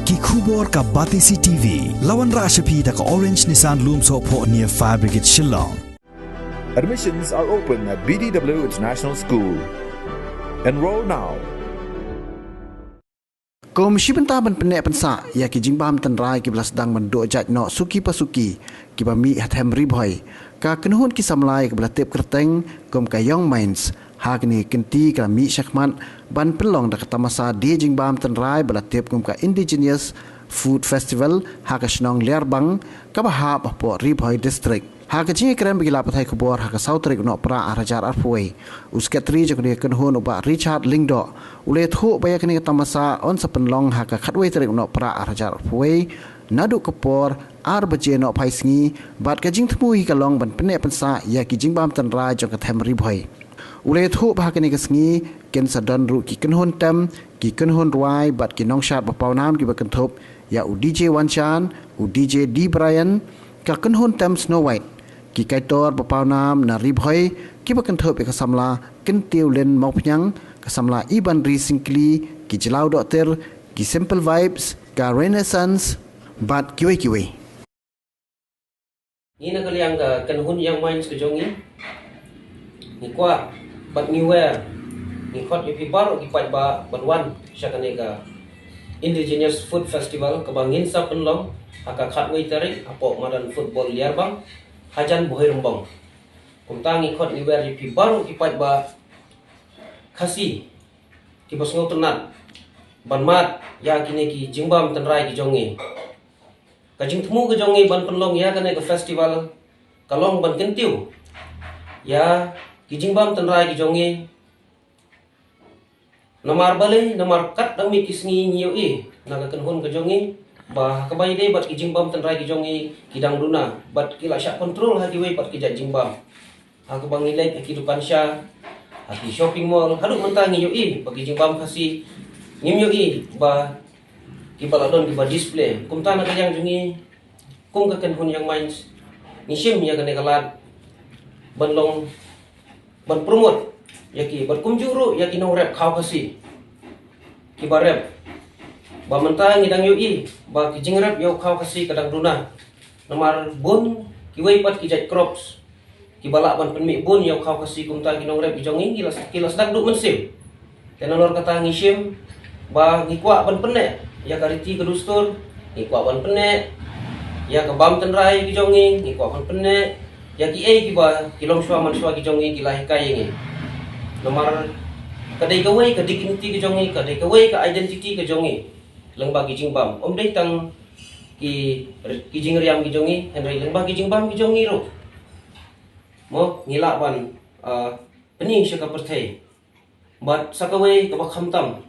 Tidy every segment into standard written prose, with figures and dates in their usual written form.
ki khubor ka Batisi TV lawan ra shapi da ka Orange Nissan Lumso pho near Fire Brigade Shillong. Admissions are open at BDW International School. Enroll now. Komisi Pentaban Penek Pensa ya ki jingbam tenrai ki belas dang menduk jaj no suki pasuki ki bami hatem riboy ka kenhun ki samlai ki belas tip kerteng kom ka Young Minds ha kini kenti ka mi syakmat ban pelong dak tamasa di jingbam tenrai belas tip kom ka Indigenous Food Festival ha ka Snong Liarbang ka bahap po Riboy District ha ka jingi krem bagi lapatai kubor ha ka Sautrik no pra arajar arpuai usketri jokni kenhun uba Richard Lingdo ule thu baya kini tamasa on sepenlong ha ka khatwei trik no pra arajar arpuai nadu kepor ar baje no phaisngi bat ka jing thmui ka long ban pene pensa ya ki jingbam tanra jok ka them Riboy ule thu ba kini kasngi ken sadan ru ki kenhun tam ki kenhun ruai bat ki nong shat ba pawnam ki ba kenthop ya u DJ Wanchan u DJ D Brian ka kenhun tam Snow White ki kaitor bapawnam na Riboy ki bakan thop ka samla kentiu len mau pnyang ka samla Iban Ri Singkli ki jelau dokter ki Simple Vibes ka Renaissance bat kiwe ni nak liang ka kenhun Young Minds ke jongi ni kwa bat new wear ni khot pi baru ki pat ba banwan syakane ka Indigenous Food Festival ke bangin sa penlong aka khatwei tarik apo madan football Liarbang hajan bohai rembang kumtangi khot liwer pi baru ki pat ba khasi ki bosngau tenat banmat ya kini ki jingbam tenrai ki jongi ka jing thmu ke jongi ban penlong ya kane ke festival kalong ban kentiu ya ki jingbam tenrai ki jongi namar bale namar kat dang mi kisngi nyiu i naga kenhun ke jongi bah kabai dei bat ki jingbam tenrai ki jongi kidang duna bat ki la syak kontrol ha ki wei bat ki jat jingbam ha ke bangi lek ki dukan sya ha ki shopping mall haduk mentangi yo i bagi jingbam kasi ngim yo i bah ki baladon ki ba display kum tan ka yang jungi kum ka kenhun Young Minds ni sim ya kane kalat banlong ban promote ya ki bat kum juru ya ki nong rap khaw kasi ki ba rap ba mentang ngidang yo i ba ki jingrap yo khaw kasi kadang duna namar bun ki wei pat ki jat crops ki balak ban penmi bun yo khaw kasi kumta ki nong rap jongi kilas dak duk mensim tenor kata ngisim ba ngikwa ban pene ya kariti kedustur ngikwa ban pene ya ke bam tenrai ki jongi ngikwa ban pene ya ki ki ba ki long shwa man shwa ki jongi ki lahi kai ngi namar kadai kawai ka dignity ki jongi kadai kawai ka identity ki jongi leng bagi jingbam om dei tang ki jingriam ki jongi henry leng bagi jingbam ki jongi ro mo ngila ban pening syaka perthai bat sakawai ka bakham tam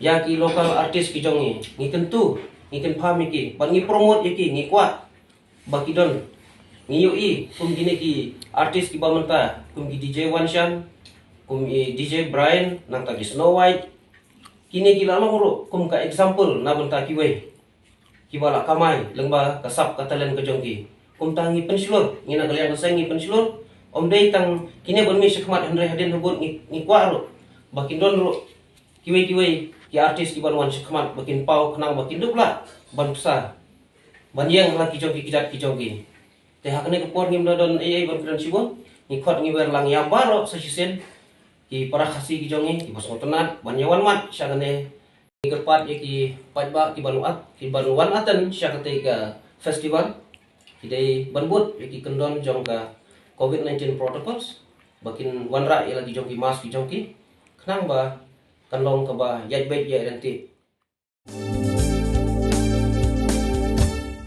ya ki local artist ki jongi ngi kentu ngi ken pham ki ban ngi promote ki ngi kwat baki don ngi yo i kum gine ki artist ki bamanta kum ki DJ Wanshan kum DJ Brian nang ta ki Snow White kini ki lalong ro kum ka example na benta ki wei ki bala kamai lengba kasap katalen ke jongki kum tangi pensilur ngina kalian kesengi pensilur om dei tang kini bon mi sekmat henry hadin hubut ni kwa ro bakin don ro ki wei ki artis ki banwan sekmat bakin pau kenang bakin dupla ban besar ban yang laki jongki kijat ki jongki teh hakne ke por ngim don ban kran sibon ni khot ngi wer lang ya baro sa sisen ki para khasi ki jongi ki bosmo tenat banyawan mat syagane ki kerpat ya ki patba ki banuan aten syagate ka festival ki dei banbut ya ki kendon jong ka COVID-19 protocols bakin wanra ya lagi jong ki mas ki jong ki kenang ba kanlong ka ba yai bet ya nanti